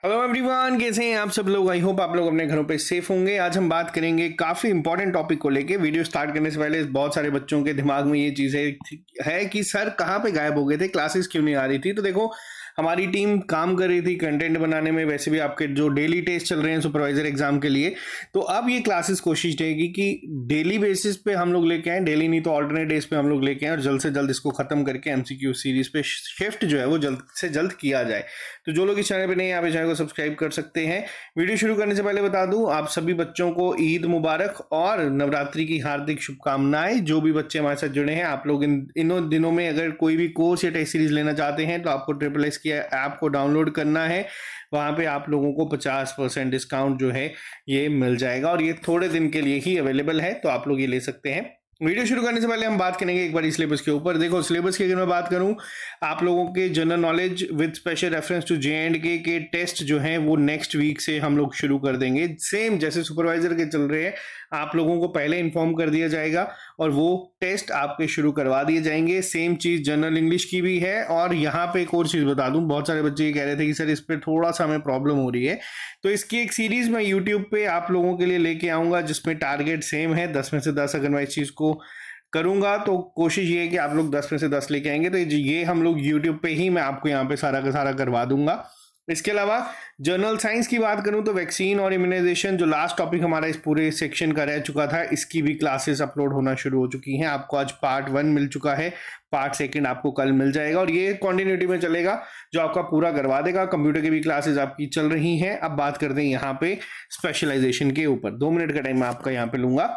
Hello everyone, कैसे हैं आप सब लोग। आई होप आप लोग अपने घरों पे सेफ होंगे। आज हम बात करेंगे काफ़ी इंपॉर्टेंट टॉपिक को लेके। वीडियो स्टार्ट करने से पहले बहुत सारे बच्चों के दिमाग में ये चीज़ है कि सर कहाँ पे गायब हो गए थे, क्लासेस क्यों नहीं आ रही थी। तो देखो, हमारी टीम काम कर रही थी कंटेंट बनाने में। वैसे भी आपके जो डेली टेस्ट चल रहे हैं सुपरवाइजर एग्जाम के लिए, तो अब ये क्लासेस कोशिश रहेगी कि डेली बेसिस पे हम लोग लेके आएँ, डेली नहीं तो ऑल्टरनेट डेज पे हम लोग लेके आएँ और जल्द से जल्द इसको खत्म करके एमसीक्यू सीरीज पे शिफ्ट जो है वो जल्द से जल्द किया जाए। तो जो लोग इस चैनल पे नहीं, यहाँ पे चैनल को सब्सक्राइब कर सकते हैं। वीडियो शुरू करने से पहले बता दूं, आप सभी बच्चों को ईद मुबारक और नवरात्रि की हार्दिक शुभकामनाएं। जो भी बच्चे हमारे साथ जुड़े हैं, आप लोग इन दिनों में अगर कोई भी कोर्स या टेस्ट सीरीज लेना चाहते हैं तो आपको ट्रिपल एस की ऐप को डाउनलोड करना है। वहाँ पे आप लोगों को 50% डिस्काउंट जो है ये मिल जाएगा और ये थोड़े दिन के लिए ही अवेलेबल है, तो आप लोग ये ले सकते हैं। वीडियो शुरू करने से पहले हम बात करेंगे एक बार सिलेबस के ऊपर। देखो, सिलेबस की अगर मैं बात करूं, आप लोगों के general knowledge with special reference to J K test जो हैं वो नेक्स्ट वीक से हम लोग शुरू कर देंगे। सेम जैसे सुपरवाइजर के चल रहे हैं, आप लोगों को पहले इन्फॉर्म कर दिया जाएगा और वो टेस्ट आपके शुरू करवा दिए जाएंगे। सेम चीज जनरल इंग्लिश की भी है। और यहाँ पे एक और चीज बता दूं, बहुत सारे बच्चे ये कह रहे थे कि सर इस पर थोड़ा सा हमें प्रॉब्लम हो रही है, तो इसकी एक सीरीज मैं यूट्यूब पे आप लोगों के लिए लेके आऊंगा जिसमें टारगेट सेम है 10 में से 10। अगर मैं इस चीज को करूंगा तो कोशिश ये है कि आप लोग 10 में से 10 लेके आएंगे, तो ये हम लोग यूट्यूब पे ही मैं आपको यहाँ पे सारा का सारा करवा दूंगा। इसके अलावा जनरल साइंस की बात करूं तो वैक्सीन और इम्यूनाइजेशन जो लास्ट टॉपिक हमारा इस पूरे सेक्शन का रह चुका था, इसकी भी क्लासेस अपलोड होना शुरू हो चुकी हैं। आपको आज पार्ट 1 मिल चुका है, पार्ट 2 आपको कल मिल जाएगा और ये कॉन्टिन्यूटी में चलेगा जो आपका पूरा करवा देगा। कंप्यूटर की भी क्लासेस आपकी चल रही हैं। अब बात करते हैं यहाँ पे स्पेशलाइजेशन के ऊपर। 2 मिनट का टाइम मैं आपका यहाँ पे लूंगा।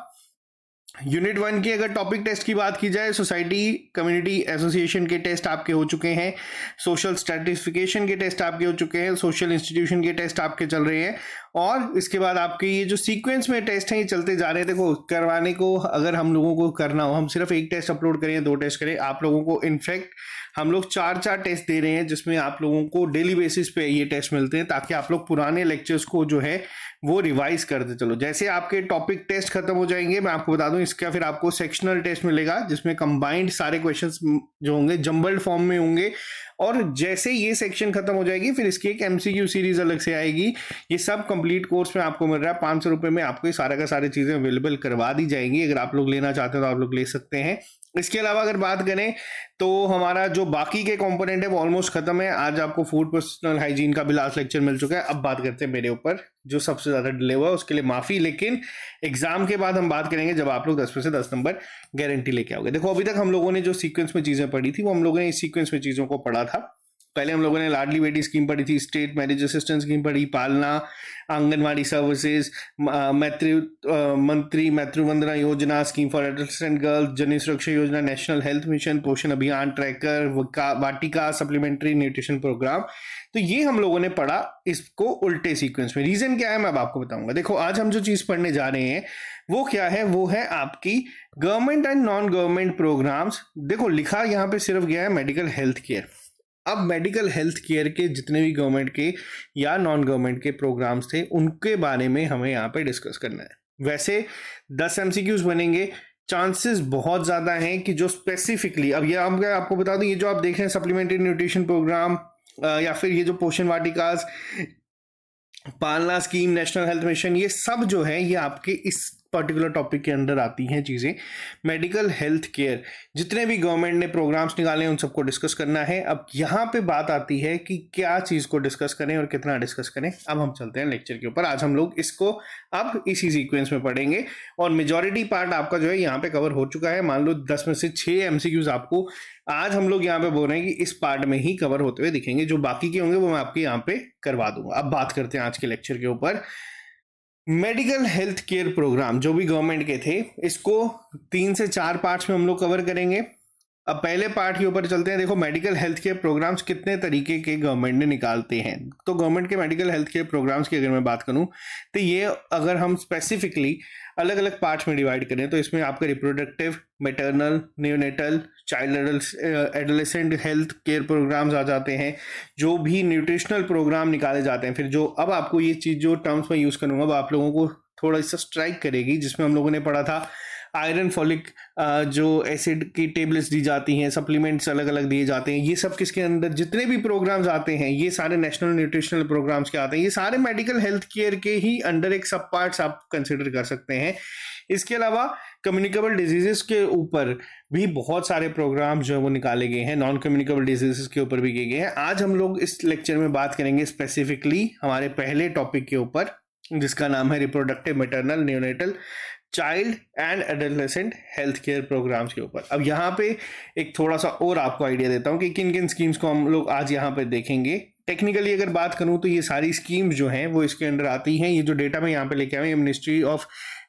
यूनिट 1 की अगर टॉपिक टेस्ट की बात की जाए, सोसाइटी कम्युनिटी एसोसिएशन के टेस्ट आपके हो चुके हैं, सोशल स्ट्रेटिफिकेशन के टेस्ट आपके हो चुके हैं, सोशल इंस्टीट्यूशन के टेस्ट आपके चल रहे हैं और इसके बाद आपके ये जो सीक्वेंस में टेस्ट हैं ये चलते जा रहे हैं। देखो, करवाने को अगर हम लोगों को करना हो, हम सिर्फ एक टेस्ट अपलोड करें, 2 टेस्ट करें, आप लोगों को इनफैक्ट हम लोग 4 टेस्ट दे रहे हैं जिसमें आप लोगों को डेली बेसिस पे ये टेस्ट मिलते हैं ताकि आप लोग पुराने लेक्चर्स को जो है वो रिवाइज करते चलो। जैसे आपके टॉपिक टेस्ट खत्म हो जाएंगे, मैं आपको बता दूं, इसका फिर आपको सेक्शनल टेस्ट मिलेगा जिसमें कंबाइंड सारे क्वेश्चंस जो होंगे जंबल्ड फॉर्म में होंगे। और जैसे ये सेक्शन खत्म हो जाएगी फिर इसकी एक एमसीक्यू सीरीज अलग से आएगी। ये सब कंप्लीट कोर्स में आपको मिल रहा है 500 रुपए में। आपको ये सारा का सारी चीजें अवेलेबल करवा दी जाएंगी। अगर आप लोग लेना चाहते हो तो आप लोग ले सकते हैं। इसके अलावा अगर बात करें तो हमारा जो बाकी के कंपोनेंट है वो ऑलमोस्ट खत्म है। आज आपको फूड पर्सनल हाइजीन का भी लास्ट लेक्चर मिल चुका है। अब बात करते हैं मेरे ऊपर जो सबसे ज्यादा डिले हुआ, उसके लिए माफी, लेकिन एग्जाम के बाद हम बात करेंगे जब आप लोग 10 में से 10 नंबर गारंटी लेके आओगे। देखो, अभी तक हम लोगों ने जो सीक्वेंस में चीजें पढ़ी थी वो हम लोगों ने इस सीक्वेंस में चीजों को पढ़ा था। पहले हम लोगों ने लाडली बेटी स्कीम पढ़ी थी, स्टेट मैरिज असिस्टेंस स्कीम पढ़ी, पालना, आंगनवाड़ी सर्विसेज, मंत्री मातृ Vandana Yojana, scheme for adolescent girls, जननी सुरक्षा योजना, नेशनल हेल्थ मिशन, पोषण अभियान ट्रैकर, वाटिका सप्लीमेंट्री न्यूट्रिशन प्रोग्राम। तो ये हम लोगों ने पढ़ा इसको उल्टे सीक्वेंस में। रीजन क्या है मैं अब आपको बताऊंगा। देखो, आज हम जो चीज पढ़ने जा रहे हैं वो क्या है, वो है आपकी government and non government programmes. देखो, लिखा यहाँ पे सिर्फ गया है मेडिकल हेल्थ केयर। अब मेडिकल हेल्थ केयर के जितने भी गवर्नमेंट के या नॉन गवर्नमेंट के प्रोग्राम्स थे उनके बारे में हमें यहाँ पे डिस्कस करना है। वैसे 10 एमसीक्यूज बनेंगे, चांसेस बहुत ज़्यादा हैं कि जो स्पेसिफिकली, अब ये हम आपको बता दूं, ये जो आप देख रहे हैं सप्लीमेंट्री न्यूट्रिशन प्रोग्राम या फिर ये जो पोषण वाटिकास, पालना स्कीम, नेशनल हेल्थ मिशन, ये सब जो है ये आपके इस पर्टिकुलर टॉपिक के अंडर आती हैं चीज़ें। मेडिकल हेल्थ केयर जितने भी गवर्नमेंट ने प्रोग्राम्स निकाले हैं उन सबको डिस्कस करना है। अब यहाँ पे बात आती है कि क्या चीज़ को डिस्कस करें और कितना डिस्कस करें। अब हम चलते हैं लेक्चर के ऊपर। आज हम लोग इसको अब इसी सीक्वेंस में पढ़ेंगे और मेजॉरिटी पार्ट आपका जो है यहाँ पे कवर हो चुका है। मान लो 10 में से 6 एमसीक्यूज आपको आज हम लोग यहाँ पे बोल रहे हैं कि इस पार्ट में ही कवर होते हुए दिखेंगे। जो बाकी के होंगे वो मैं आपके यहाँ पे करवा दूंगा। अब बात करते हैं आज के लेक्चर के ऊपर। मेडिकल हेल्थ केयर प्रोग्राम जो भी गवर्नमेंट के थे, इसको 3 से 4 पार्ट्स में हम लोग कवर करेंगे। अब पहले पार्ट के ऊपर चलते हैं। देखो, मेडिकल हेल्थ केयर प्रोग्राम्स कितने तरीके के गवर्नमेंट ने निकालते हैं। तो गवर्नमेंट के मेडिकल हेल्थ केयर प्रोग्राम्स की अगर मैं बात करूं तो ये अगर हम स्पेसिफिकली अलग अलग पार्ट्स में डिवाइड करें तो इसमें आपका reproductive, maternal, neonatal, child adolescent health care programs आ जाते हैं। जो भी न्यूट्रिशनल प्रोग्राम निकाले जाते हैं, फिर जो अब आपको ये चीज़ जो टर्म्स में यूज़ करूँगा वो आप लोगों को थोड़ा सा स्ट्राइक करेगी, जिसमें हम लोगों ने पढ़ा था आयरन फॉलिक जो एसिड की टेबलेट्स दी जाती हैं, सप्लीमेंट्स अलग अलग दिए जाते हैं, ये सब किसके अंदर जितने भी प्रोग्राम्स आते हैं ये सारे नेशनल न्यूट्रिशनल प्रोग्राम्स के आते हैं, ये सारे मेडिकल हेल्थ केयर के ही अंडर एक सब पार्ट्स आप कंसिडर कर सकते हैं। इसके अलावा कम्युनिकेबल डिजीजेस के ऊपर भी बहुत सारे प्रोग्राम जो है वो निकाले गए हैं, नॉन कम्युनिकेबल डिजीजेस के ऊपर भी किए गए हैं। आज हम लोग इस लेक्चर में बात करेंगे स्पेसिफिकली हमारे पहले टॉपिक के ऊपर, जिसका नाम है reproductive maternal neonatal child and adolescent health care programmes के ऊपर। अब यहाँ पे एक थोड़ा सा और आपको आइडिया देता हूँ कि किन किन स्कीम्स को हम लोग आज यहाँ पे देखेंगे। टेक्निकली अगर बात करूँ तो ये सारी स्कीम्स जो हैं वो इसके अंडर आती हैं। ये जो डेटा मैं यहाँ पे लेके आया हूँ, ये मिनिस्ट्री ऑफ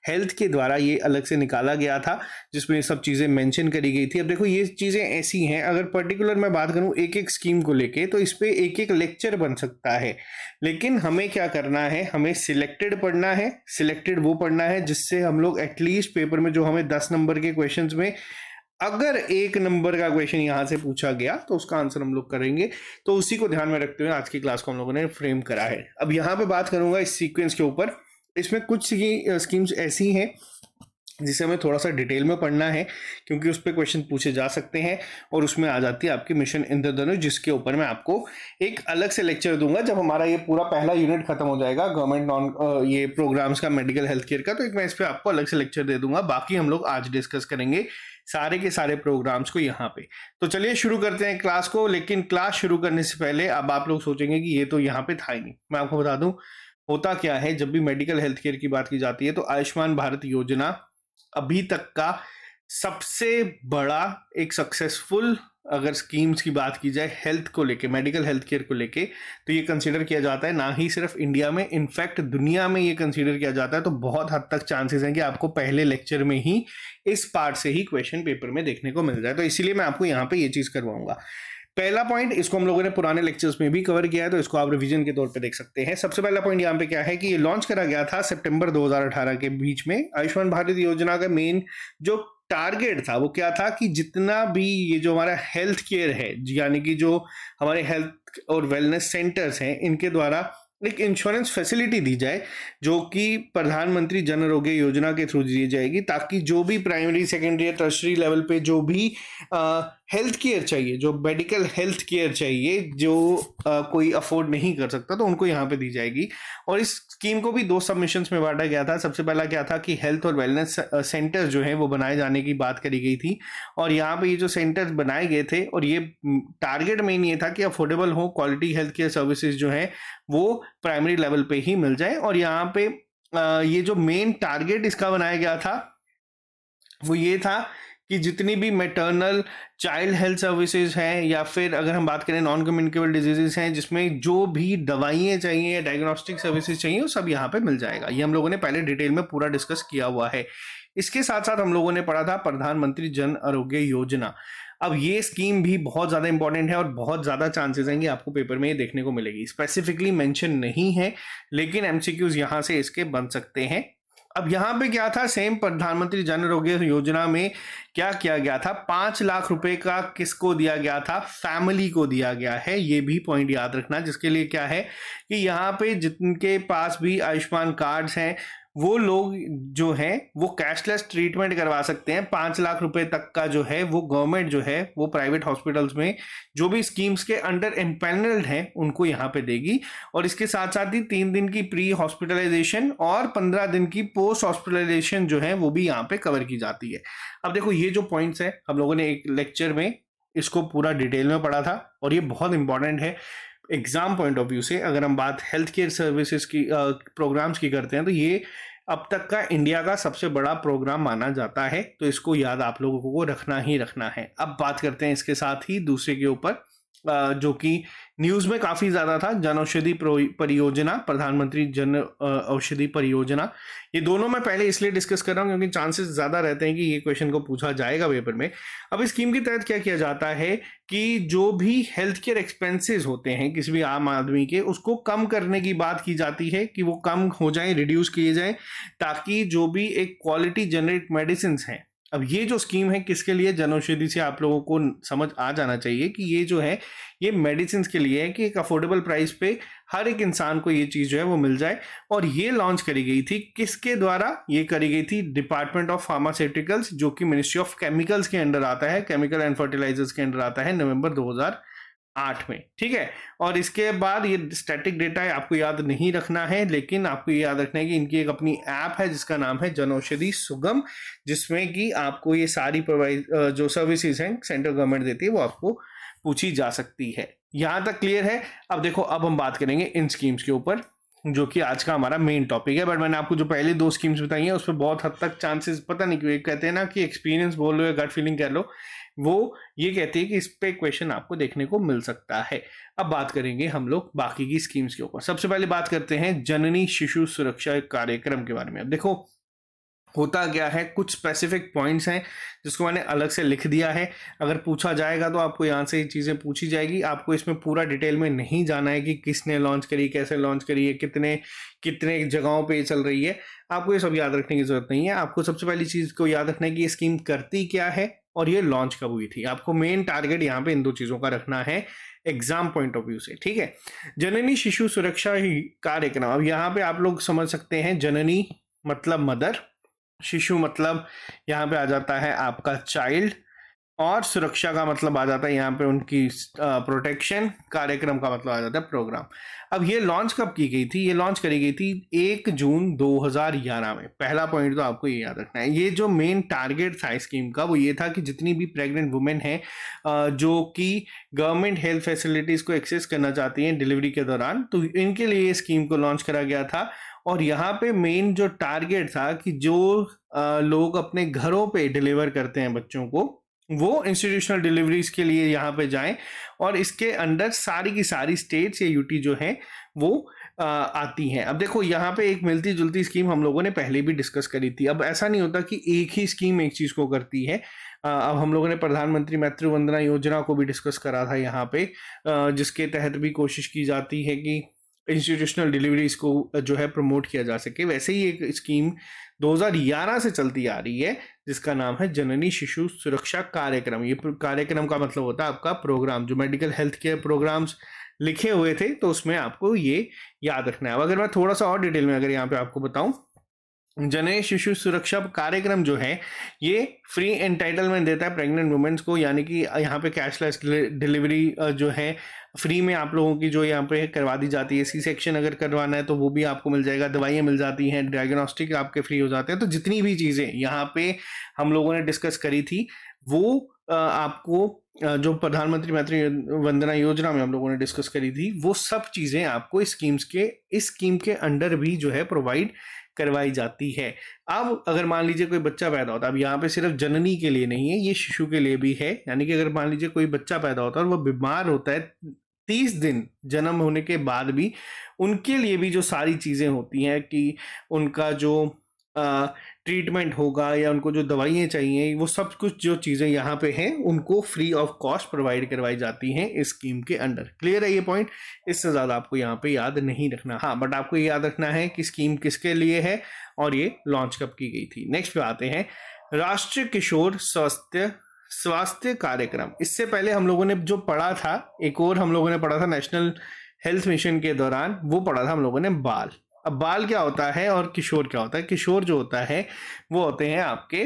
हेल्थ के द्वारा ये अलग से निकाला गया था, जिसमें ये सब चीज़ें मेंशन करी गई थी। अब देखो ये चीज़ें ऐसी हैं, अगर पर्टिकुलर मैं बात करूँ एक एक स्कीम को लेके तो इस पे एक एक लेक्चर बन सकता है, लेकिन हमें क्या करना है, हमें सिलेक्टेड पढ़ना है। सिलेक्टेड वो पढ़ना है जिससे हम लोग एटलीस्ट पेपर में जो हमें 10 नंबर के क्वेश्चन में अगर 1 नंबर का क्वेश्चन यहाँ से पूछा गया तो उसका आंसर हम लोग करेंगे। तो उसी को ध्यान में रखते हुए आज की क्लास को हम लोगों ने फ्रेम करा है। अब यहाँ पे बात करूंगा इस सीक्वेंस के ऊपर। इसमें कुछ स्कीम्स ऐसी हैं जिसे हमें थोड़ा सा डिटेल में पढ़ना है, क्योंकि उस पर क्वेश्चन पूछे जा सकते हैं और उसमें आ जाती है आपकी मिशन इंद्रधनुष, जिसके ऊपर मैं आपको एक अलग से लेक्चर दूंगा जब हमारा ये पूरा पहला यूनिट खत्म हो जाएगा गवर्नमेंट नॉन ये प्रोग्राम्स का, मेडिकल हेल्थ केयर का। तो एक मैं इस पर आपको अलग से लेक्चर दे दूंगा। बाकी हम लोग आज डिस्कस करेंगे सारे के सारे प्रोग्राम्स को यहाँ पे। तो चलिए शुरू करते हैं क्लास को। लेकिन क्लास शुरू करने से पहले अब आप लोग सोचेंगे कि ये तो यहाँ पे था ही नहीं। मैं आपको बता दूं होता क्या है, जब भी मेडिकल हेल्थ केयर की बात की जाती है तो आयुष्मान भारत योजना अभी तक का सबसे बड़ा एक सक्सेसफुल, अगर स्कीम्स की बात की जाए हेल्थ को लेके, मेडिकल हेल्थ केयर को लेके, तो ये कंसीडर किया जाता है। ना ही सिर्फ इंडिया में, इनफैक्ट दुनिया में ये कंसीडर किया जाता है। तो बहुत हद तक चांसेस हैं कि आपको पहले लेक्चर में ही इस पार्ट से ही क्वेश्चन पेपर में देखने को मिल जाए। तो इसीलिए मैं आपको यहाँ पे ये चीज करवाऊंगा। पहला पॉइंट, इसको हम लोगों ने पुराने लेक्चर्स में भी कवर किया है, तो इसको आप रिवीजन के तौर पे देख सकते हैं। सबसे पहला पॉइंट यहाँ पे क्या है कि ये लॉन्च करा गया था सितंबर 2018 के बीच में। आयुष्मान भारत योजना का मेन जो टारगेट था वो क्या था कि जितना भी ये जो हमारा हेल्थ केयर है, यानी कि जो हमारे हेल्थ और वेलनेस सेंटर्स हैं, इनके द्वारा एक इंश्योरेंस फैसिलिटी दी जाए, जो कि प्रधानमंत्री जन आरोग्य योजना के थ्रू दी जाएगी, ताकि जो भी प्राइमरी, सेकेंडरी, टर्शरी लेवल पे जो भी हेल्थ केयर चाहिए, जो मेडिकल हेल्थ केयर चाहिए, जो कोई अफोर्ड नहीं कर सकता, तो उनको यहाँ पे दी जाएगी। और इस स्कीम को भी 2 सबमिशंस में बांटा गया था। सबसे पहला क्या था कि हेल्थ और वेलनेस सेंटर्स जो है वो बनाए जाने की बात करी गई थी, और यहाँ पे ये जो सेंटर्स बनाए गए थे, और ये टारगेट मेन ये था कि अफोर्डेबल हो, क्वालिटी हेल्थ केयर सर्विसेज जो है वो प्राइमरी लेवल पे ही मिल जाए। और यहाँ पे ये जो मेन टारगेट इसका बनाया गया था वो ये था कि जितनी भी मैटरनल चाइल्ड हेल्थ सर्विसेज हैं, या फिर अगर हम बात करें नॉन कम्युनिकेबल डिजीजेस हैं, जिसमें जो भी दवाइयाँ चाहिए या डायग्नोस्टिक सर्विसेज चाहिए, वो सब यहाँ पे मिल जाएगा। ये हम लोगों ने पहले डिटेल में पूरा डिस्कस किया हुआ है। इसके साथ साथ हम लोगों ने पढ़ा था प्रधानमंत्री जन आरोग्य योजना। अब ये स्कीम भी बहुत ज़्यादा इंपॉर्टेंट है और बहुत ज़्यादा चांसेस हैं कि आपको पेपर में ये देखने को मिलेगी। स्पेसिफिकली मेंशन नहीं है, लेकिन एमसीक्यूज यहाँ से इसके बन सकते हैं। अब यहाँ पे क्या था, सेम प्रधानमंत्री जन आरोग्य योजना में क्या किया गया था, 5 लाख रुपए का किसको दिया गया था, फैमिली को दिया गया है। ये भी पॉइंट याद रखना, जिसके लिए क्या है कि यहाँ पे जिनके पास भी आयुष्मान कार्ड्स हैं वो लोग जो हैं वो कैशलेस ट्रीटमेंट करवा सकते हैं। 5 लाख रुपए तक का जो है वो गवर्नमेंट जो है वो प्राइवेट हॉस्पिटल्स में जो भी स्कीम्स के अंडर एम्पैनल्ड हैं उनको यहाँ पे देगी। और इसके साथ साथ ही 3 दिन की प्री हॉस्पिटलाइजेशन और 15 दिन की पोस्ट हॉस्पिटलाइजेशन जो है वो भी यहाँ पे कवर की जाती है। अब देखो ये जो पॉइंट्स है हम लोगों ने एक लेक्चर में इसको पूरा डिटेल में पढ़ा था, और ये बहुत इंपॉर्टेंट है एग्जाम पॉइंट ऑफ व्यू से। अगर हम बात हेल्थ केयर सर्विसेज की प्रोग्राम्स की करते हैं, तो ये अब तक का इंडिया का सबसे बड़ा प्रोग्राम माना जाता है। तो इसको याद आप लोगों को रखना ही रखना है। अब बात करते हैं इसके साथ ही दूसरे के ऊपर, जो कि न्यूज में काफी ज्यादा था, जन औषधि परियोजना, प्रधानमंत्री जन औषधि परियोजना। ये दोनों मैं पहले इसलिए डिस्कस कर रहा हूँ क्योंकि चांसेस ज्यादा रहते हैं कि ये क्वेश्चन को पूछा जाएगा पेपर में। अब इस स्कीम के तहत क्या किया जाता है कि जो भी हेल्थ केयर एक्सपेंसेस होते हैं किसी भी आम आदमी के, उसको कम करने की बात की जाती है कि वो कम हो जाए, रिड्यूस किए जाए, ताकि जो भी एक क्वालिटी जनरिक मेडिसिन हैं। अब ये जो स्कीम है किसके लिए, जन औषधि से आप लोगों को समझ आ जाना चाहिए कि ये जो है ये मेडिसिन के लिए है कि एक अफोर्डेबल प्राइस पे हर एक इंसान को ये चीज़ जो है वो मिल जाए। और ये लॉन्च करी गई थी किसके द्वारा? ये करी गई थी डिपार्टमेंट ऑफ फार्मास्यूटिकल्स, जो कि मिनिस्ट्री ऑफ केमिकल्स के अंडर आता है, केमिकल एंड फर्टिलाइजर्स के अंडर आता है, नवंबर 2008 में। ठीक है। और इसके बाद ये स्टैटिक डेटा है, आपको याद नहीं रखना है, लेकिन आपको ये याद रखना है कि इनकी एक अपनी ऐप है जिसका नाम है जनौषधि सुगम, जिसमें कि आपको ये सारी जो सर्विसेज हैं सेंट्रल गवर्नमेंट देती है वो आपको पूछी जा सकती है। यहां तक क्लियर है? अब देखो, अब हम बात करेंगे इन स्कीम्स के ऊपर, जो कि आज का हमारा मेन टॉपिक है। बट मैंने आपको जो पहले 2 स्कीम्स बताई हैं उस पर बहुत हद तक चांसेस, पता नहीं क्यों, कहते हैं ना कि एक्सपीरियंस बोल लो या गट फीलिंग कह लो, वो ये कहती है कि इस पे क्वेश्चन आपको देखने को मिल सकता है। अब बात करेंगे हम लोग बाकी की स्कीम्स के ऊपर। सबसे पहले बात करते हैं जननी शिशु सुरक्षा कार्यक्रम के बारे में। अब देखो, होता क्या है, कुछ स्पेसिफिक पॉइंट्स हैं जिसको मैंने अलग से लिख दिया है। अगर पूछा जाएगा तो आपको यहाँ से ये चीज़ें पूछी जाएगी। आपको इसमें पूरा डिटेल में नहीं जाना है कि किसने लॉन्च करी, कैसे लॉन्च करी है, कितने कितने जगहों पे ये चल रही है। आपको ये सब याद रखने की जरूरत नहीं है। आपको सबसे पहली चीज़ को याद रखना है कि ये स्कीम करती क्या है और ये लॉन्च कब हुई थी। आपको मेन टारगेट यहाँ पे इन 2 चीज़ों का रखना है एग्जाम पॉइंट ऑफ व्यू से। ठीक है। जननी शिशु सुरक्षा कार्यक्रम, अब यहाँ पे आप लोग समझ सकते हैं, जननी मतलब मदर, शिशु मतलब यहाँ पे आ जाता है आपका चाइल्ड, और सुरक्षा का मतलब आ जाता है यहाँ पे उनकी प्रोटेक्शन, कार्यक्रम का मतलब आ जाता है प्रोग्राम। अब ये लॉन्च कब की गई थी? ये लॉन्च करी गई थी 1 जून 2011 में। पहला पॉइंट तो आपको ये याद रखना है। ये जो मेन टारगेट था स्कीम का वो ये था कि जितनी भी प्रेग्नेंट वुमेन हैं जो कि गवर्नमेंट हेल्थ फैसिलिटीज को एक्सेस करना चाहती हैं डिलीवरी के दौरान, तो इनके लिए ये स्कीम को लॉन्च करा गया था। और यहाँ पे मेन जो टारगेट था कि जो लोग अपने घरों पे डिलीवर करते हैं बच्चों को, वो इंस्टीट्यूशनल डिलीवरीज के लिए यहाँ पे जाएं। और इसके अंडर सारी की सारी स्टेट्स या यूटी जो हैं वो आती हैं। अब देखो, यहाँ पे एक मिलती जुलती स्कीम हम लोगों ने पहले भी डिस्कस करी थी। अब ऐसा नहीं होता कि एक ही स्कीम एक चीज़ को करती है। अब हम लोगों ने प्रधानमंत्री मातृ वंदना योजना को भी डिस्कस करा था यहाँ पे, जिसके तहत भी कोशिश की जाती है कि इंस्टीट्यूशनल डिलीवरीज को जो है प्रमोट किया जा सके। वैसे ही एक स्कीम 2011 से चलती आ रही है जिसका नाम है जननी शिशु सुरक्षा कार्यक्रम। ये कार्यक्रम का मतलब होता है आपका प्रोग्राम। जो मेडिकल हेल्थ केयर प्रोग्राम्स लिखे हुए थे तो उसमें आपको ये याद रखना है। अब अगर मैं थोड़ा सा और डिटेल में अगर यहाँ पे आपको बताऊं, जननी शिशु सुरक्षा कार्यक्रम जो है ये फ्री एंटाइटलमेंट देता है प्रेग्नेंट वुमेन्स को, यानी कि यहाँ पे कैशलेस डिलीवरी जो है फ्री में आप लोगों की जो यहाँ पे करवा दी जाती है। सी सेक्शन अगर करवाना है तो वो भी आपको मिल जाएगा, दवाइयाँ मिल जाती हैं, डायग्नोस्टिक आपके फ्री हो जाते हैं। तो जितनी भी चीज़ें यहाँ पे हम लोगों ने डिस्कस करी थी वो आपको जो प्रधानमंत्री मातृ वंदना योजना में हम लोगों ने डिस्कस करी थी वो सब चीज़ें आपको इस स्कीम के अंडर भी जो है प्रोवाइड करवाई जाती है। अब अगर मान लीजिए कोई बच्चा पैदा होता है, अब यहाँ पे सिर्फ जननी के लिए नहीं है, ये शिशु के लिए भी है। यानी कि अगर मान लीजिए कोई बच्चा पैदा होता है और वो बीमार होता है 30 दिन जन्म होने के बाद भी, उनके लिए भी जो सारी चीज़ें होती हैं कि उनका जो ट्रीटमेंट होगा या उनको जो दवाइयाँ चाहिए, वो सब कुछ जो चीज़ें यहाँ पे हैं उनको फ्री ऑफ कॉस्ट प्रोवाइड करवाई जाती हैं इस स्कीम के अंडर। क्लियर है ये पॉइंट? इससे ज़्यादा आपको यहाँ पे याद नहीं रखना। हाँ, बट आपको ये याद रखना है कि स्कीम किसके लिए है और ये लॉन्च कब की गई थी। नेक्स्ट पे आते हैं, राष्ट्रीय किशोर स्वास्थ्य कार्यक्रम। इससे पहले हम लोगों ने जो पढ़ा था, एक और हम लोगों ने पढ़ा था नेशनल हेल्थ मिशन के दौरान, वो पढ़ा था हम लोगों ने बाल। अब बाल क्या होता है और किशोर क्या होता है? किशोर जो होता है वो होते हैं आपके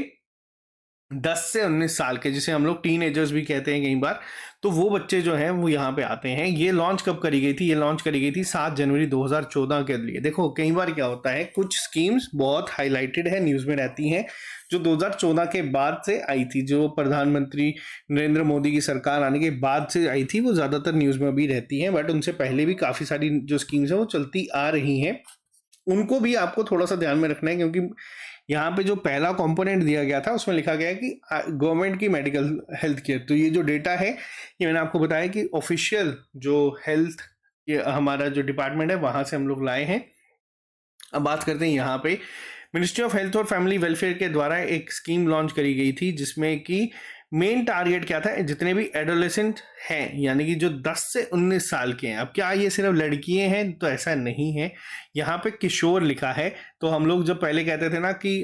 10 से 19 साल के, जिसे हम लोग टीनेजर्स भी कहते हैं कई बार। तो वो बच्चे जो हैं वो यहाँ पे आते हैं। ये लॉन्च कब करी गई थी? ये लॉन्च करी गई थी 7 जनवरी 2014 के लिए। देखो, कई बार क्या होता है, कुछ स्कीम्स बहुत हाईलाइटेड है, न्यूज़ में रहती हैं, जो 2014 के बाद से आई थी, जो प्रधानमंत्री नरेंद्र मोदी की सरकार आने के बाद से आई थी, वो ज़्यादातर न्यूज़ में भी रहती हैं। बट उनसे पहले भी काफ़ी सारी जो स्कीम्स हैं वो चलती आ रही हैं, उनको भी आपको थोड़ा सा ध्यान में रखना है। क्योंकि यहाँ पे जो पहला कंपोनेंट दिया गया था उसमें लिखा गया है कि गवर्नमेंट की मेडिकल हेल्थ केयर। तो ये जो डेटा है ये मैंने आपको बताया कि ऑफिशियल जो हेल्थ हमारा जो डिपार्टमेंट है वहाँ से हम लोग लाए हैं। अब बात करते हैं, यहाँ पे मिनिस्ट्री ऑफ हेल्थ और फैमिली वेलफेयर के द्वारा एक स्कीम लॉन्च करी गई थी जिसमें कि मेन टारगेट क्या था, जितने भी एडोलेसेंट हैं, यानी कि जो 10 से 19 साल के हैं। अब क्या ये सिर्फ लड़कियां हैं? तो ऐसा नहीं है, यहाँ पे किशोर लिखा है। तो हम लोग जब पहले कहते थे ना कि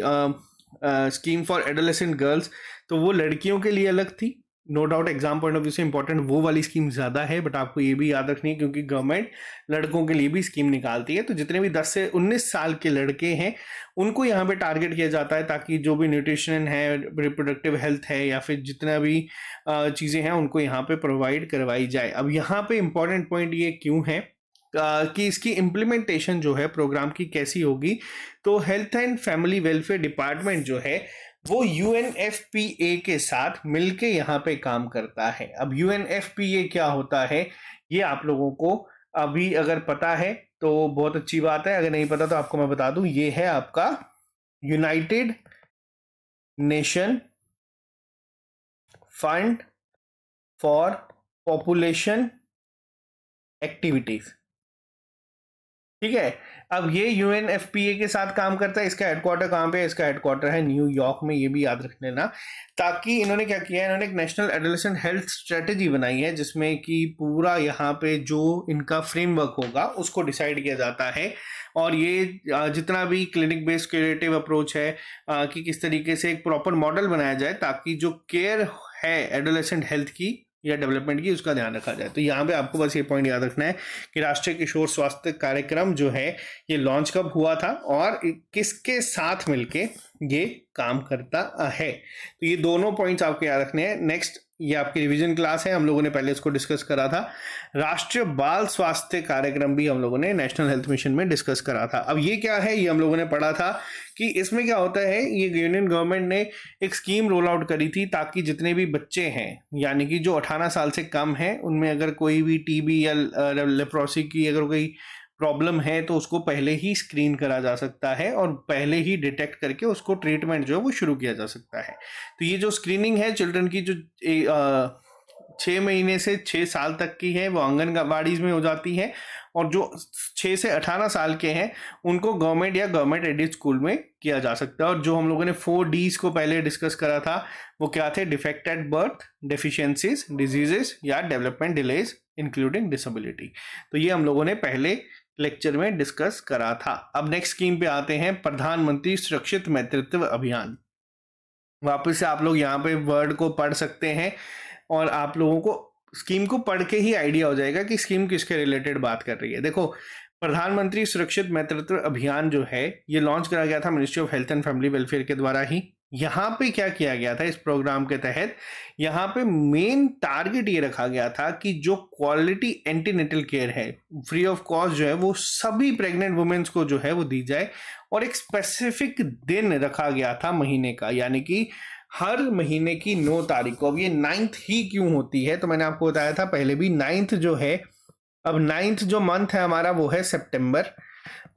स्कीम फॉर एडोलेसेंट गर्ल्स, तो वो लड़कियों के लिए अलग थी no doubt exam point of view से इंपॉर्टेंट वो वाली स्कीम ज़्यादा है, बट आपको ये भी याद रखनी है क्योंकि गवर्नमेंट लड़कों के लिए भी स्कीम निकालती है। तो जितने भी 10 से 19 साल के लड़के हैं उनको यहाँ पे टारगेट किया जाता है, ताकि जो भी न्यूट्रिशन है, रिप्रोडक्टिव हेल्थ है, या फिर जितना भी चीज़ें हैं उनको यहाँ पे प्रोवाइड करवाई जाए। अब यहाँ पे इंपॉर्टेंट पॉइंट ये क्यों है कि इसकी इम्प्लीमेंटेशन जो है प्रोग्राम की कैसी होगी। तो health and family welfare department जो है वो यूएनएफपीए के साथ मिलके यहाँ पे काम करता है। अब यूएनएफपीए क्या होता है ये आप लोगों को अभी अगर पता है तो बहुत अच्छी बात है, अगर नहीं पता तो आपको मैं बता दूं, ये है आपका United nation fund for population activities. ठीक है, अब ये यूएनएफपीए के साथ काम करता है। इसका हेडक्वार्टर कहाँ पे है? इसका हेडक्वार्टर है न्यूयॉर्क में, ये भी याद रख लेना। ताकि इन्होंने क्या किया है, इन्होंने एक नेशनल एडोलेसेंट हेल्थ स्ट्रेटेजी बनाई है जिसमें कि पूरा यहाँ पे जो इनका फ्रेमवर्क होगा उसको डिसाइड किया जाता है। और ये जितना भी क्लिनिक बेस्ड क्यूरेटिव अप्रोच है कि किस तरीके से एक प्रॉपर मॉडल बनाया जाए ताकि जो केयर है एडोलेसेंट हेल्थ की या डेवलपमेंट की उसका ध्यान रखा जाए। तो यहाँ पे आपको बस ये पॉइंट याद रखना है कि राष्ट्रीय किशोर स्वास्थ्य कार्यक्रम जो है ये लॉन्च कब हुआ था और किसके साथ मिलके ये काम करता है। तो ये दोनों पॉइंट्स आपको याद रखने हैं। नेक्स्ट, ये आपकी रिवीजन क्लास है, हम लोगों ने पहले इसको डिस्कस करा था। राष्ट्रीय बाल स्वास्थ्य कार्यक्रम भी हम लोगों ने नेशनल हेल्थ मिशन में डिस्कस करा था। अब ये क्या है, ये हम लोगों ने पढ़ा था कि इसमें क्या होता है, ये यूनियन गवर्नमेंट ने एक स्कीम रोल आउट करी थी ताकि जितने भी बच्चे हैं यानी कि जो 18 साल से कम है उनमें अगर कोई भी टीबी या लेप्रोसी की अगर कोई प्रॉब्लम है तो उसको पहले ही स्क्रीन करा जा सकता है और पहले ही डिटेक्ट करके उसको ट्रीटमेंट जो है वो शुरू किया जा सकता है। तो ये जो स्क्रीनिंग है चिल्ड्रन की जो 6 महीने से 6 साल तक की है वो आंगनबाड़ी में हो जाती है, और जो 6 से 18 साल के हैं उनको गवर्नमेंट या गवर्नमेंट एडेड स्कूल में किया जा सकता है। और जो हम लोगों ने 4 Ds को पहले डिस्कस करा था वो क्या थे? Defect at birth, deficiencies, diseases या डेवलपमेंट डिलेज इंक्लूडिंग डिसेबिलिटी। तो ये हम लोगों ने पहले लेक्चर में डिस्कस करा था। अब नेक्स्ट स्कीम पे आते हैं, प्रधानमंत्री सुरक्षित मातृत्व अभियान। वापस से आप लोग यहाँ पे वर्ड को पढ़ सकते हैं और आप लोगों को स्कीम को पढ़ के ही आइडिया हो जाएगा कि स्कीम किसके रिलेटेड बात कर रही है। देखो, प्रधानमंत्री सुरक्षित मातृत्व अभियान जो है ये लॉन्च करा गया था ministry of health and family welfare के द्वारा ही। यहाँ पे क्या किया गया था इस प्रोग्राम के तहत, यहाँ पे मेन टारगेट ये रखा गया था कि जो क्वालिटी एंटीनेटल केयर है फ्री ऑफ कॉस्ट जो है वो सभी प्रेग्नेंट वुमेन्स को जो है वो दी जाए। और एक स्पेसिफिक दिन रखा गया था महीने का, यानी कि हर महीने की 9 तारीख को। अब ये 9th ही क्यों होती है, तो मैंने आपको बताया था पहले भी 9th जो है, अब 9th जो मंथ है हमारा वो है सितंबर,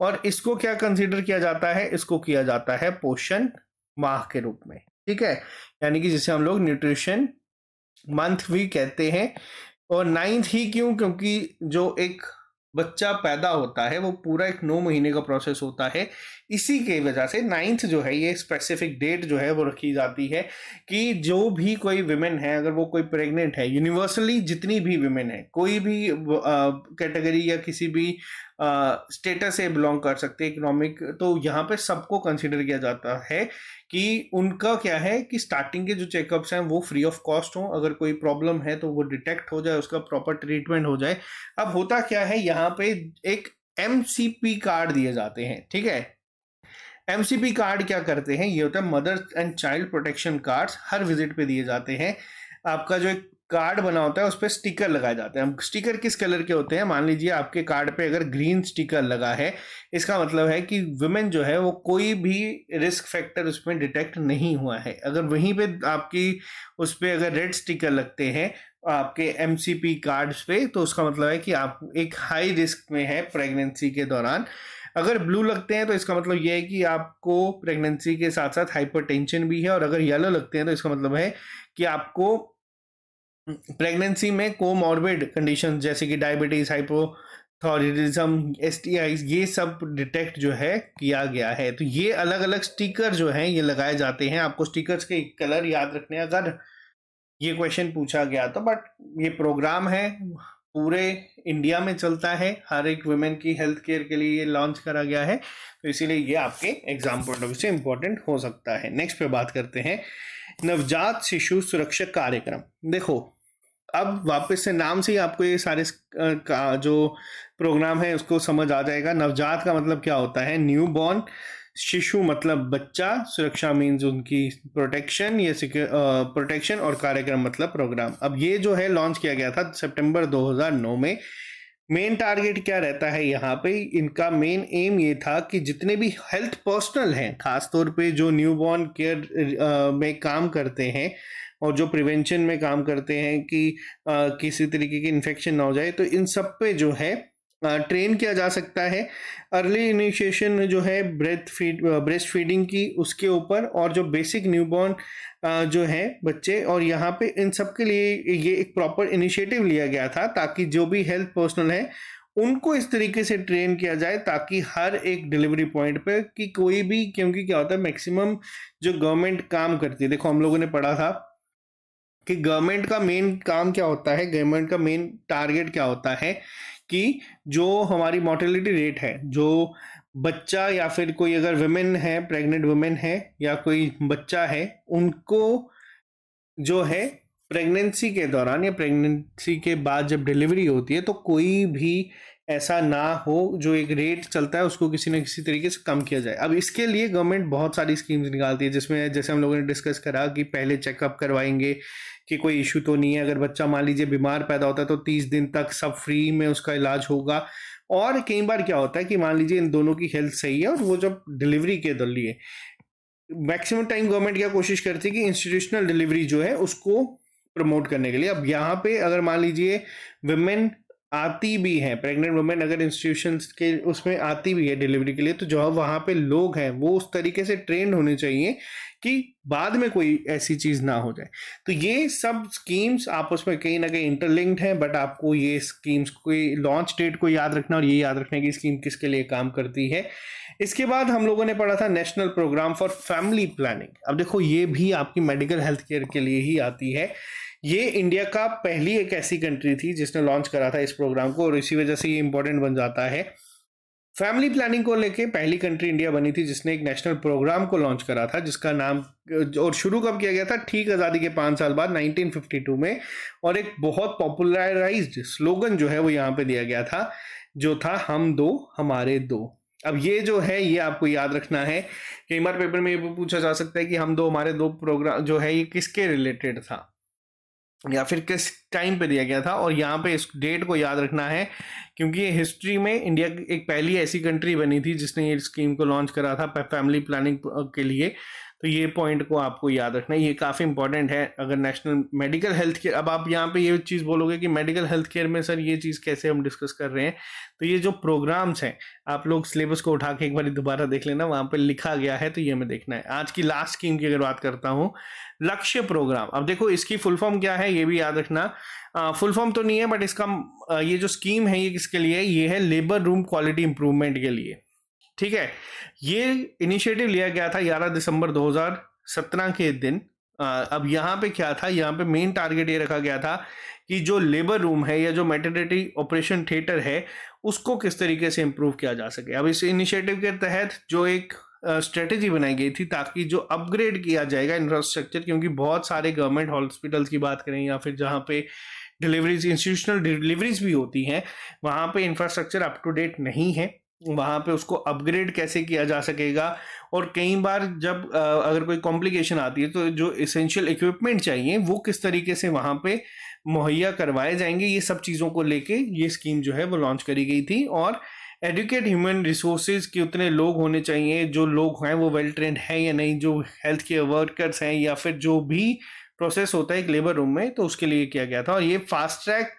और इसको क्या कंसीडर किया जाता है? इसको किया जाता है पोषण माह के रूप में। ठीक है, यानी कि जिसे हम लोग न्यूट्रिशन मंथ भी कहते हैं। और 9th ही क्यों? क्योंकि जो एक बच्चा पैदा होता है वो पूरा एक 9 महीने का प्रोसेस होता है। इसी के वजह से 9th जो है ये स्पेसिफिक डेट जो है वो रखी जाती है कि जो भी कोई विमेन है, अगर वो कोई प्रेग्नेंट है, यूनिवर्सली जितनी भी विमेन है, कोई भी कैटेगरी या किसी भी स्टेटस से बिलोंग कर सकते हैं, इकोनॉमिक, तो यहाँ पे सबको कंसिडर किया जाता है कि उनका क्या है कि स्टार्टिंग के जो चेकअप्स हैं वो फ्री ऑफ कॉस्ट हो। अगर कोई प्रॉब्लम है तो वो डिटेक्ट हो जाए, उसका प्रॉपर ट्रीटमेंट हो जाए। अब होता क्या है, यहाँ पे एक MCP कार्ड दिए जाते हैं। ठीक है, MCP कार्ड क्या करते हैं? ये होता है mother and child protection cards, her visit पे दिए जाते हैं। आपका जो एक कार्ड बना होता है उस पर स्टिकर लगाए जाते हैं। स्टिकर किस कलर के होते हैं? मान लीजिए आपके कार्ड पे अगर ग्रीन स्टिकर लगा है, इसका मतलब है कि वुमेन जो है वो कोई भी रिस्क फैक्टर उसमें डिटेक्ट नहीं हुआ है। अगर वहीं पे आपकी उस पर अगर रेड स्टिकर लगते हैं आपके MCP कार्ड्स पे, तो उसका मतलब है कि आप एक हाई रिस्क में है प्रेगनेंसी के दौरान। अगर ब्लू लगते हैं तो इसका मतलब ये है कि आपको प्रेगनेंसी के साथ साथ हाइपरटेंशन भी है। और अगर येलो लगते हैं तो इसका मतलब है कि आपको प्रेगनेंसी में कोमॉर्बिड कंडीशन जैसे कि डायबिटीज, हाइपोथायराइडिज्म, STIs, ये सब डिटेक्ट जो है किया गया है। तो ये अलग अलग स्टिकर जो हैं ये लगाए जाते हैं। आपको स्टिकर्स के कलर याद रखने अगर ये क्वेश्चन पूछा गया तो, बट ये प्रोग्राम है पूरे इंडिया में चलता है, हर एक वुमेन की हेल्थ केयर के लिए ये लॉन्च करा गया है, तो इसीलिए ये आपके एग्जाम पॉइंट ऑफ व्यू से इंपॉर्टेंट हो सकता है। नेक्स्ट पे बात करते हैं नवजात शिशु सुरक्षा कार्यक्रम। देखो अब वापस से नाम से ही आपको ये सारे का जो प्रोग्राम है उसको समझ आ जाएगा। नवजात का मतलब क्या होता है, न्यू बॉर्न, शिशु मतलब बच्चा, सुरक्षा मीन्स उनकी प्रोटेक्शन या प्रोटेक्शन, और कार्यक्रम मतलब प्रोग्राम। अब ये जो है लॉन्च किया गया था सितंबर 2009 में। मेन टारगेट क्या रहता है यहाँ पे, इनका मेन एम ये था कि जितने भी हेल्थ पर्सनल हैं, खासतौर पे जो न्यूबॉर्न केयर में काम करते हैं और जो प्रिवेंशन में काम करते हैं कि किसी तरीके की इन्फेक्शन ना हो जाए, तो इन सब पे जो है ट्रेन किया जा सकता है। अर्ली इनिशिएशन जो है ब्रेस्ट फीडिंग की उसके ऊपर, और जो बेसिक न्यूबॉर्न जो है बच्चे, और यहाँ पे इन सब के लिए ये एक प्रॉपर इनिशिएटिव लिया गया था ताकि जो भी हेल्थ पर्सनल है उनको इस तरीके से ट्रेन किया जाए ताकि हर एक डिलीवरी पॉइंट पे कि कोई भी, क्योंकि क्या होता है मैक्सिमम जो गवर्नमेंट काम करती है, देखो हम लोगों ने पढ़ा था कि गवर्नमेंट का मेन काम क्या होता है, गवर्नमेंट का मेन टारगेट क्या होता है कि जो हमारी मोर्टेलिटी रेट है, जो बच्चा या फिर कोई अगर वुमेन है, प्रेग्नेंट वुमेन है या कोई बच्चा है, उनको जो है प्रेगनेंसी के दौरान या प्रेगनेंसी के बाद जब डिलीवरी होती है तो कोई भी ऐसा ना हो, जो एक रेट चलता है उसको किसी न किसी तरीके से कम किया जाए। अब इसके लिए गवर्नमेंट बहुत सारी स्कीम्स निकालती है, जिसमें जैसे हम लोगों ने डिस्कस करा कि पहले चेकअप करवाएंगे कि कोई इशू तो नहीं है, अगर बच्चा मान लीजिए बीमार पैदा होता है तो 30 दिन तक सब फ्री में उसका इलाज होगा। और कई बार क्या होता है कि मान लीजिए इन दोनों की हेल्थ सही है और वो जब डिलीवरी के लिए मैक्सिमम टाइम गवर्नमेंट क्या कोशिश करती है कि इंस्टीट्यूशनल डिलीवरी जो है उसको प्रमोट करने के लिए। अब यहाँ पे अगर मान लीजिए वुमेन आती भी है, प्रेग्नेंट वुमेन अगर इंस्टीट्यूशंस के उसमें आती भी है डिलीवरी के लिए, तो जो वहाँ पे लोग हैं वो उस तरीके से ट्रेंड होने चाहिए कि बाद में कोई ऐसी चीज़ ना हो जाए। तो ये सब स्कीम्स आपस में कहीं ना कहीं इंटरलिंक्ड हैं, बट आपको ये स्कीम्स कोई लॉन्च डेट को याद रखना और ये याद रखना कि स्कीम किसके लिए काम करती है। इसके बाद हम लोगों ने पढ़ा था national programme for family planning. अब देखो ये भी आपकी मेडिकल हेल्थ केयर के लिए ही आती है। ये इंडिया का पहली एक ऐसी कंट्री थी जिसने लॉन्च करा था इस प्रोग्राम को, और इसी वजह से ये इंपॉर्टेंट बन जाता है। फैमिली प्लानिंग को लेके पहली कंट्री इंडिया बनी थी जिसने एक नेशनल प्रोग्राम को लॉन्च करा था, जिसका नाम, और शुरू कब किया गया था, ठीक आज़ादी के 5 साल बाद 1952 में। और एक बहुत पॉपुलराइज्ड स्लोगन जो है वो यहाँ पे दिया गया था, जो था हम दो हमारे दो। अब ये जो है ये आपको याद रखना है। कई बार पेपर में ये पूछा जा सकता है कि हम दो हमारे दो प्रोग्राम जो है ये किसके रिलेटेड था या फिर किस टाइम पे दिया गया था, और यहाँ पे इस डेट को याद रखना है क्योंकि ये हिस्ट्री में इंडिया एक पहली ऐसी कंट्री बनी थी जिसने ये स्कीम को लॉन्च करा था फैमिली प्लानिंग के लिए। तो ये पॉइंट को आपको याद रखना है, ये काफ़ी इंपॉर्टेंट है। अगर नेशनल मेडिकल हेल्थ केयर, अब आप यहाँ पे ये चीज़ बोलोगे कि मेडिकल हेल्थ केयर में सर ये चीज़ कैसे हम डिस्कस कर रहे हैं, तो ये जो प्रोग्राम्स हैं आप लोग सिलेबस को उठा के एक बार दोबारा देख लेना, वहाँ पे लिखा गया है, तो ये हमें देखना है। आज की लास्ट स्कीम की अगर बात करता हूँ, लक्ष्य प्रोग्राम। अब देखो इसकी फुल फॉर्म क्या है ये भी याद रखना। फुल फॉर्म तो नहीं है बट इसका ये जो स्कीम है ये किसके लिए है, ये है लेबर रूम क्वालिटी इंप्रूवमेंट के लिए। ठीक है, ये इनिशिएटिव लिया गया था 11 दिसंबर 2017 के दिन। अब यहाँ पे क्या था, यहाँ पे मेन टारगेट ये रखा गया था कि जो लेबर रूम है या जो मैटरनिटी ऑपरेशन थिएटर है उसको किस तरीके से इम्प्रूव किया जा सके। अब इस इनिशिएटिव के तहत जो एक स्ट्रेटेजी बनाई गई थी ताकि जो अपग्रेड किया जाएगा इंफ्रास्ट्रक्चर, क्योंकि बहुत सारे गवर्नमेंट हॉस्पिटल्स की बात करें या फिर जहाँ पे डिलीवरीज, इंस्टीट्यूशनल डिलीवरीज भी होती हैं, वहाँ पे इंफ्रास्ट्रक्चर अप टू डेट नहीं है। वहाँ पे उसको अपग्रेड कैसे किया जा सकेगा, और कई बार जब अगर कोई कॉम्प्लिकेशन आती है तो जो इसेंशियल इक्विपमेंट चाहिए वो किस तरीके से वहाँ पे मुहैया करवाए जाएंगे, ये सब चीज़ों को लेके ये स्कीम जो है वो लॉन्च करी गई थी। और एडुकेट ह्यूमन रिसोर्सेज के उतने लोग होने चाहिए, जो लोग हैं वो वेल ट्रेंड हैं या नहीं, जो हेल्थ केयर वर्कर्स हैं या फिर जो भी प्रोसेस होता है एक लेबर रूम में, तो उसके लिए किया गया था। और ये फास्ट ट्रैक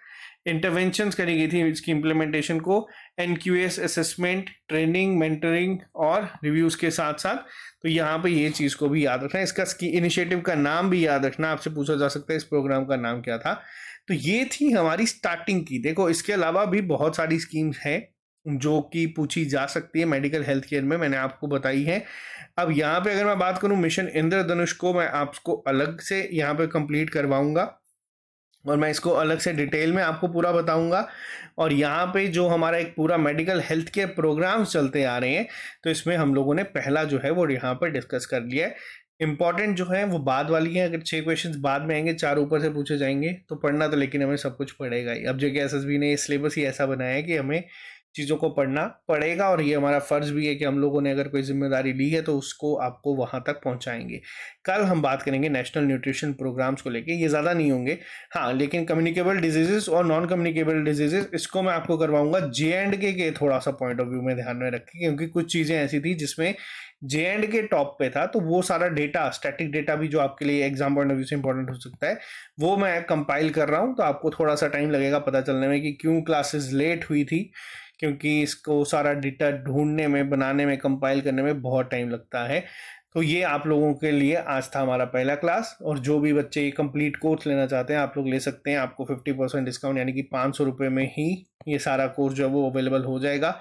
इंटरवेंशंस करी गई थी इसकी इम्प्लीमेंटेशन को एनक्यूएस असेसमेंट, ट्रेनिंग, मेंटरिंग और रिव्यूज के साथ साथ। तो यहाँ पे ये चीज़ को भी याद रखना है, इसका इनिशिएटिव का नाम भी याद रखना, आपसे पूछा जा सकता है इस प्रोग्राम का नाम क्या था। तो ये थी हमारी स्टार्टिंग की। देखो इसके अलावा भी बहुत सारी स्कीम्स हैं जो कि पूछी जा सकती है मेडिकल हेल्थ केयर में, मैंने आपको बताई है। अब यहाँ पे अगर मैं बात करूँ मिशन इंद्रधनुष को, मैं आपको अलग से यहाँ पे कंप्लीट करवाऊंगा और मैं इसको अलग से डिटेल में आपको पूरा बताऊंगा। और यहाँ पे जो हमारा एक पूरा मेडिकल हेल्थ केयर प्रोग्राम चलते आ रहे हैं, तो इसमें हम लोगों ने पहला जो है वो यहाँ पर डिस्कस कर लिया है। इंपॉर्टेंट जो है वो बाद वाली है, अगर 6 क्वेश्चंस बाद में आएंगे, 4 ऊपर से पूछे जाएंगे, तो पढ़ना तो लेकिन हमें सब कुछ पड़ेगा ही। अब जो कि एसएसबी ने सिलेबस ही ऐसा बनाया है कि हमें चीज़ों को पढ़ना पड़ेगा, और ये हमारा फ़र्ज़ भी है कि हम लोगों ने अगर कोई जिम्मेदारी ली है तो उसको आपको वहाँ तक पहुँचाएंगे। कल हम बात करेंगे नेशनल न्यूट्रिशन प्रोग्राम्स को लेके, ये ज़्यादा नहीं होंगे। हाँ, लेकिन कम्युनिकेबल डिजीजेस और नॉन कम्युनिकेबल डिजीजेस, इसको मैं आपको करवाऊंगा JNK के थोड़ा सा पॉइंट ऑफ व्यू में ध्यान में रखें, क्योंकि कुछ चीज़ें ऐसी थी जिसमें JNK टॉप पे था, तो वो सारा डेटा, स्टैटिक डेटा भी जो आपके लिए एग्जाम पॉइंट ऑफ व्यू से इंपॉर्टेंट हो सकता है, वो मैं कंपाइल कर रहा हूँ। तो आपको थोड़ा सा टाइम लगेगा पता चलने में कि क्यों क्लासेस लेट हुई थी, क्योंकि इसको सारा डेटा ढूंढने में, बनाने में, कंपाइल करने में बहुत टाइम लगता है। तो ये आप लोगों के लिए आज था हमारा पहला क्लास। और जो भी बच्चे ये कंप्लीट कोर्स लेना चाहते हैं, आप लोग ले सकते हैं। आपको 50% डिस्काउंट, यानी कि 500 रुपये में ही ये सारा कोर्स जो है वो अवेलेबल हो जाएगा।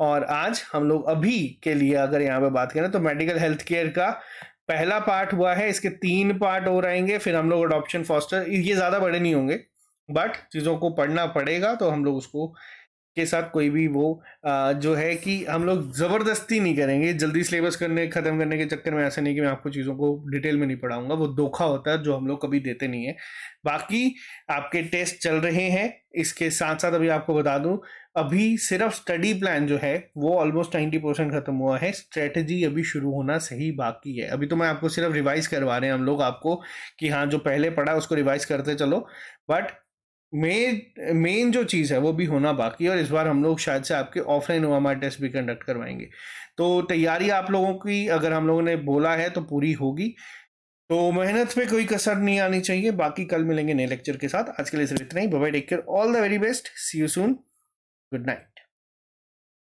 और आज हम लोग अभी के लिए अगर यहाँ पे बात करें तो मेडिकल हेल्थ केयर का पहला पार्ट हुआ है, इसके 3 पार्ट हो रहेंगे। फिर हम लोग अडॉप्शन फॉस्टर, ये ज़्यादा बड़े नहीं होंगे, बट चीज़ों को पढ़ना पड़ेगा, तो हम लोग उसको के साथ कोई भी वो जो है कि हम लोग ज़बरदस्ती नहीं करेंगे जल्दी सिलेबस ख़त्म करने के चक्कर में। ऐसा नहीं कि मैं आपको चीज़ों को डिटेल में नहीं पढ़ाऊंगा, वो धोखा होता है जो हम लोग कभी देते नहीं है। बाकी आपके टेस्ट चल रहे हैं, इसके साथ साथ अभी आपको बता दूं, अभी सिर्फ स्टडी प्लान जो है वो ऑलमोस्ट 90% खत्म हुआ है, स्ट्रेटजी अभी शुरू होना सही बाकी है। अभी तो मैं आपको सिर्फ रिवाइज करवा रहे हैं हम लोग आपको, कि हाँ जो पहले पढ़ा उसको रिवाइज करते चलो, बट मेन जो चीज़ है वो भी होना बाकी है। और इस बार हम लोग शायद से आपके ऑफलाइन OMR टेस्ट भी कंडक्ट करवाएंगे। तो तैयारी आप लोगों की, अगर हम लोगों ने बोला है तो पूरी होगी, तो मेहनत पे कोई कसर नहीं आनी चाहिए। बाकी कल मिलेंगे नए लेक्चर के साथ। आज के लिए सिर्फ इतना ही। Bye bye, take care, all the very best, see you soon, good night.